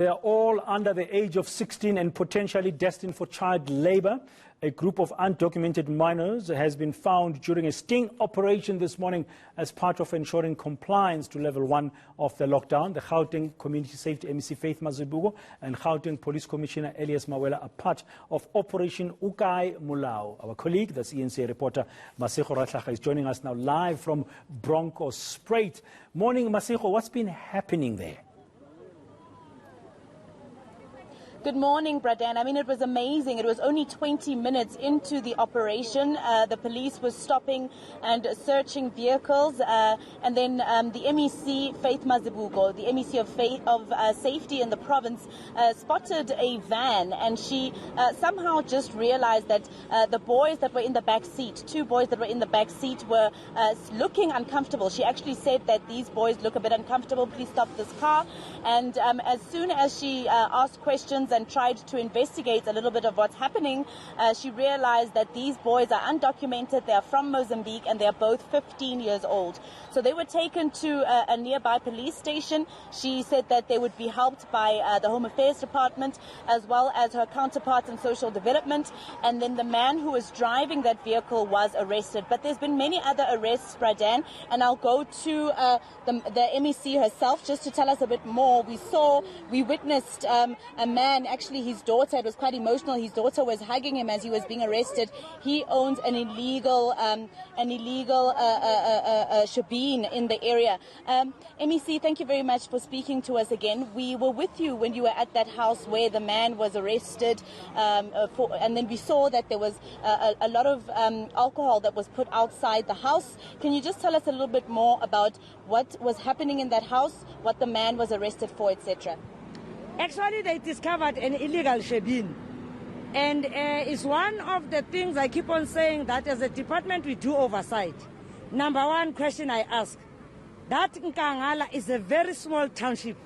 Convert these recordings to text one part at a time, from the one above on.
They are all under the age of 16 and potentially destined for child labor. A group of undocumented minors has been found during a sting operation this morning as part of ensuring compliance to level 1 of the lockdown. The Gauteng Community Safety MEC Faith Mazibuko and Gauteng Police Commissioner Elias Mawela are part of Operation O Kae Molao. Our colleague, the eNCA reporter Mazibuko, is joining us now live from Bronkhorstspruit. Morning, Mazibuko. What's been happening there? Good morning, Bradan. I mean, it was amazing. It was only 20 minutes into the operation. The police was stopping and searching vehicles. And then the MEC, Faith Mazibuko, the MEC of Safety in the province, spotted a van. And she somehow just realized that the boys that were in the back seat, 2 boys that were in the back seat, were looking uncomfortable. She actually said that these boys look a bit uncomfortable. Please stop this car. And as soon as she asked questions and tried to investigate a little bit of what's happening, she realized that these boys are undocumented, they are from Mozambique, and they're both 15 years old. So they were taken to a nearby police station. She said that they would be helped by the Home Affairs Department as well as her counterparts in social development. And then the man who was driving that vehicle was arrested. But there's been many other arrests, Bradan, and I'll go to the MEC herself just to tell us a bit more. We witnessed a man, actually his daughter, it was quite emotional. His daughter was hugging him as he was being arrested. He owns an illegal shebeen in the area. MEC, thank you very much for speaking to us again. We were with you when you were at that house where the man was arrested, and then we saw that there was a lot of alcohol that was put outside the house. Can you just tell us a little bit more about what was happening in that house, what the man was arrested for, etc.? Actually, they discovered an illegal shebeen. And it's one of the things I keep on saying that as a department we do oversight. Number one question I ask, that Nkangala is a very small township.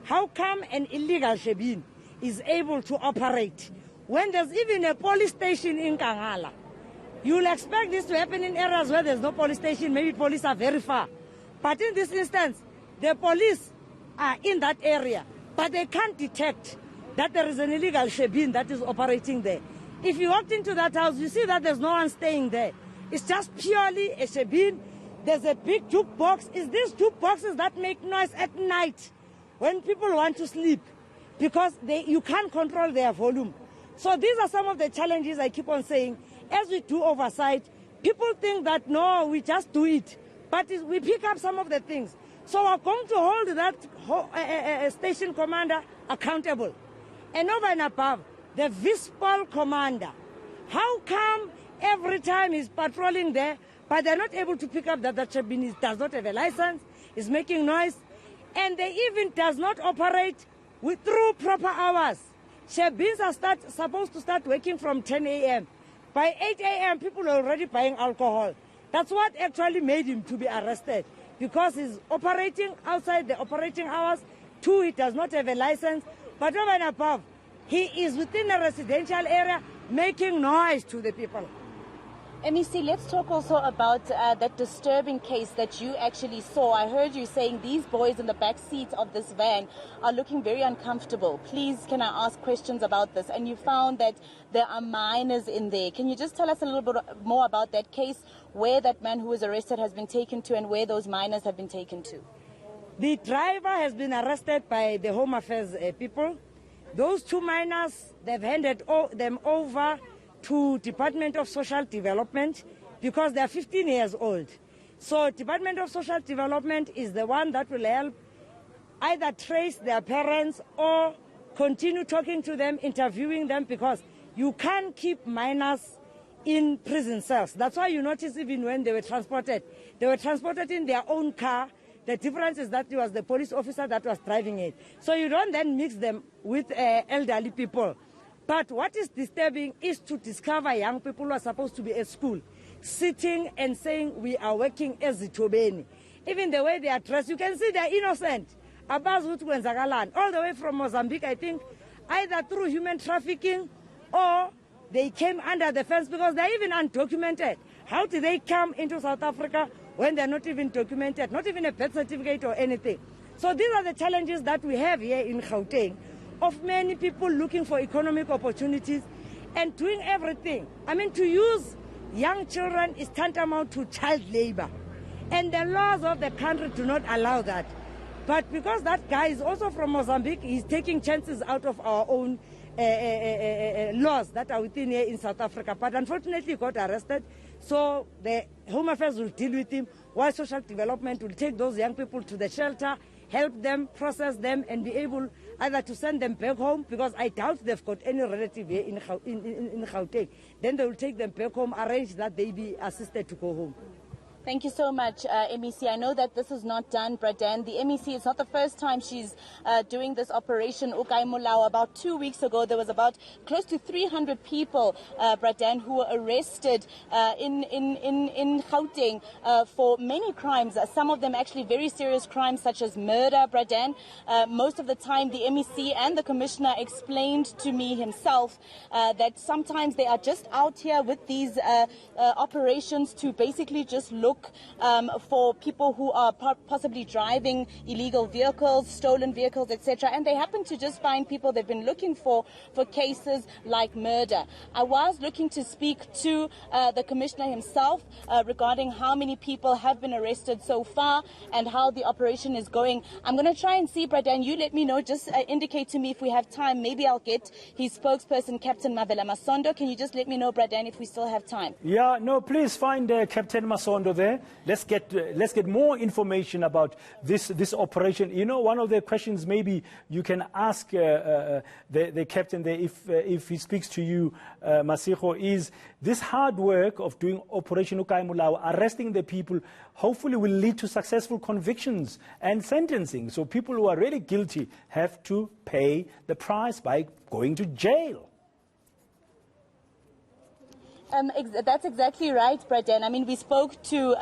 How come an illegal shebeen is able to operate when there's even a police station in Nkangala? You'll expect this to happen in areas where there's no police station, maybe police are very far. But in this instance, the police are in that area, but they can't detect that there is an illegal shebeen that is operating there. If you walked into that house, you see that there's no one staying there. It's just purely a shebeen. There's a big jukebox. It's these jukeboxes that make noise at night when people want to sleep because you can't control their volume. So these are some of the challenges I keep on saying. As we do oversight, people think that, no, we just do it. But we pick up some of the things. So we're going to hold that station commander accountable. And over and above, the visible commander. How come every time he's patrolling there, but they're not able to pick up that shebeen does not have a license, is making noise, and they even does not operate through proper hours. Shebeens are supposed to start working from 10 a.m. By 8 a.m., people are already buying alcohol. That's what actually made him to be arrested, because he's operating outside the operating hours. 2, he does not have a license. But over and above, he is within a residential area making noise to the people. MEC, let's talk also about that disturbing case that you actually saw. I heard you saying these boys in the back seat of this van are looking very uncomfortable. Please, can I ask questions about this? And you found that there are minors in there. Can you just tell us a little bit more about that case, where that man who was arrested has been taken to and where those minors have been taken to? The driver has been arrested by the Home Affairs people. Those 2 minors, they've handed them over to Department of Social Development because they are 15 years old. So Department of Social Development is the one that will help either trace their parents or continue talking to them, interviewing them, because you can't keep minors in prison cells. That's why you notice even when they were transported in their own car. The difference is that it was the police officer that was driving it. So you don't then mix them with elderly people. But what is disturbing is to discover young people who are supposed to be at school, sitting and saying, we are working as Zitobeni. Even the way they are dressed, you can see they're innocent. All the way from Mozambique, I think, either through human trafficking or they came under the fence because they're even undocumented. How did they come into South Africa when they're not even documented, not even a birth certificate or anything? So these are the challenges that we have here in Gauteng. of many people looking for economic opportunities and doing everything. I mean, to use young children is tantamount to child labor. And the laws of the country do not allow that. But because that guy is also from Mozambique, he's taking chances out of our own laws that are within here in South Africa. But unfortunately, he got arrested. So the Home Affairs will deal with him, while Social Development will take those young people to the shelter, help them, process them, and be able either to send them back home, because I doubt they've got any relative here in Gauteng. Then they will take them back home, arrange that they be assisted to go home. Thank you so much, MEC. I know that this is not done, Bradan. The MEC, it's not the first time she's doing this Operation O Kae Molao. About 2 weeks ago, there was about close to 300 people, Bradan, who were arrested in Gauteng for many crimes. Some of them actually very serious crimes, such as murder, Bradan. Most of the time, the MEC and the Commissioner explained to me himself that sometimes they are just out here with these operations to basically just look for people who are possibly driving illegal vehicles, stolen vehicles, etc. And they happen to just find people they've been looking for cases like murder. I was looking to speak to the Commissioner himself regarding how many people have been arrested so far and how the operation is going. I'm going to try and see, Bradan, you let me know, just indicate to me if we have time. Maybe I'll get his spokesperson, Captain Masondo. Can you just let me know, Bradan, if we still have time? Yeah, no, please find Captain Masondo there. Let's get more information about this operation. You know, one of the questions maybe you can ask the captain there, if he speaks to you, Mazibuko, is this hard work of doing Operation O Kae Molao, arresting the people, hopefully will lead to successful convictions and sentencing. So people who are really guilty have to pay the price by going to jail. That's exactly right, Bradan. I mean, we spoke to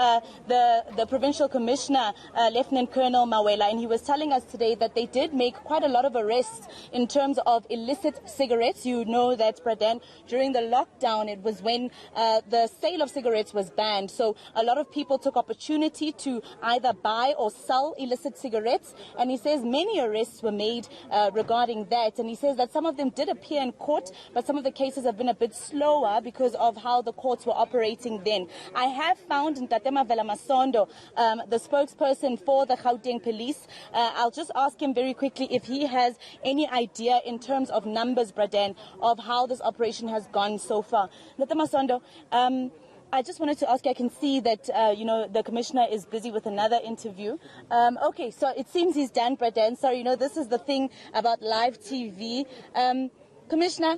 the Provincial Commissioner, Lieutenant Colonel Mawela, and he was telling us today that they did make quite a lot of arrests in terms of illicit cigarettes. You know that, Bradan, during the lockdown, it was when the sale of cigarettes was banned. So a lot of people took opportunity to either buy or sell illicit cigarettes. And he says many arrests were made regarding that. And he says that some of them did appear in court, but some of the cases have been a bit slower because of how the courts were operating then. I have found Ntate Mavela Masondo, the spokesperson for the Gauteng police. I'll just ask him very quickly if he has any idea in terms of numbers, Bradan, of how this operation has gone so far. Ntate Masondo, I just wanted to ask you, I can see that, you know, the Commissioner is busy with another interview. Okay, so it seems he's done, Bradan. Sorry, you know, this is the thing about live TV. Commissioner,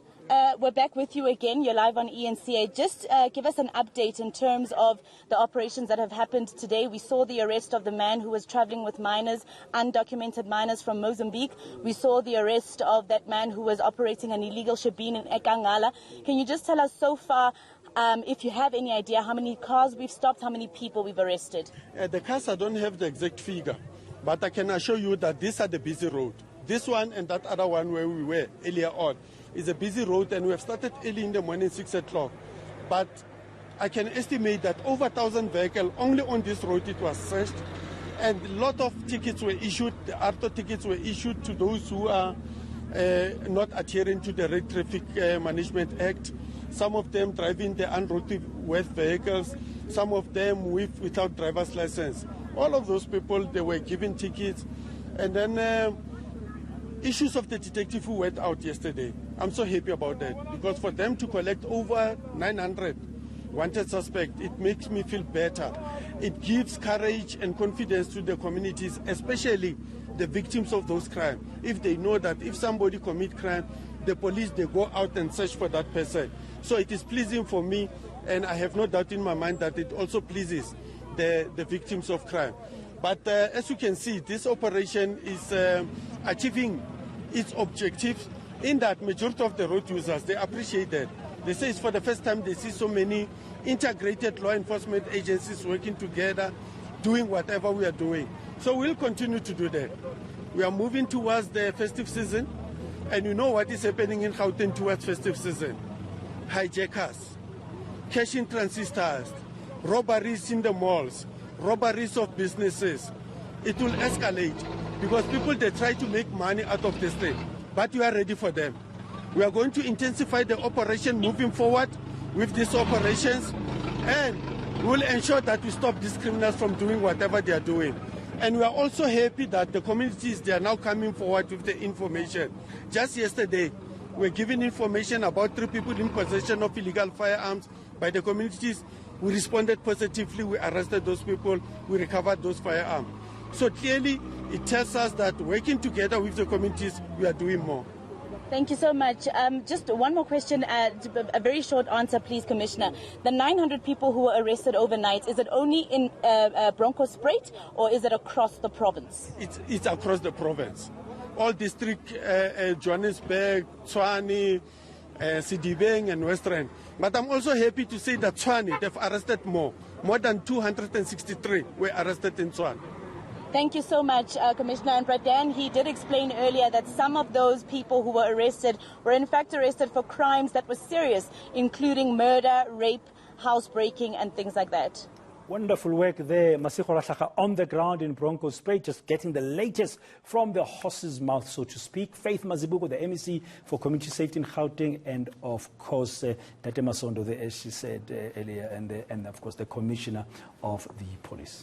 we're back with you again. You're live on eNCA. Just give us an update in terms of the operations that have happened today. We saw the arrest of the man who was traveling with minors, undocumented minors from Mozambique. We saw the arrest of that man who was operating an illegal shebeen in eNCA. Can you just tell us so far, if you have any idea, how many cars we've stopped, how many people we've arrested? The cars, I don't have the exact figure, but I can assure you that these are the busy road. This one and that other one where we were earlier on is a busy road, and we have started early in the morning, 6 o'clock. But I can estimate that over 1,000 vehicles only on this road it was searched, and a lot of tickets were issued. The ARTO tickets were issued to those who are not adhering to the Road Traffic Management Act. Some of them driving the unroadworthy vehicles, some of them without driver's license. All of those people, they were given tickets. And then issues of the detective who went out yesterday. I'm so happy about that, because for them to collect over 900 wanted suspects, it makes me feel better. It gives courage and confidence to the communities, especially the victims of those crimes. If they know that if somebody commits crime, the police, they go out and search for that person. So it is pleasing for me, and I have no doubt in my mind that it also pleases the victims of crime. But as you can see, this operation is achieving its objectives, in that majority of the road users, they appreciate that. They say it's for the first time they see so many integrated law enforcement agencies working together, doing whatever we are doing. So we'll continue to do that. We are moving towards the festive season, and you know what is happening in Gauteng towards festive season. Hijackers, cash-in transistors, robberies in the malls, robberies of businesses. It will escalate because people, they try to make money out of this thing. but we are ready for them. We are going to intensify the operation moving forward with these operations, and we will ensure that we stop these criminals from doing whatever they are doing. And we are also happy that the communities, they are now coming forward with the information. Just yesterday, we were given information about 3 people in possession of illegal firearms by the communities. We responded positively, we arrested those people, we recovered those firearms. So clearly, it tells us that working together with the communities, we are doing more. Thank you so much. Just one more question, a very short answer, please, Commissioner. The 900 people who were arrested overnight, is it only in Bronkhorstspruit or is it across the province? It's across the province. All districts, Johannesburg, Tshwane, Sidibeng and Western. But I'm also happy to say that Tshwane, they've arrested more. More than 263 were arrested in Tshwane. Thank you so much, Commissioner. And Bradan, he did explain earlier that some of those people who were arrested were in fact arrested for crimes that were serious, including murder, rape, housebreaking and things like that. Wonderful work there, Mazibuko, on the ground in Bronkhorstspruit, just getting the latest from the horse's mouth, so to speak. Faith Mazibuko, the MEC for Community Safety in Gauteng, and of course, Tate Masondo, as she said earlier, and of course, the Commissioner of the Police.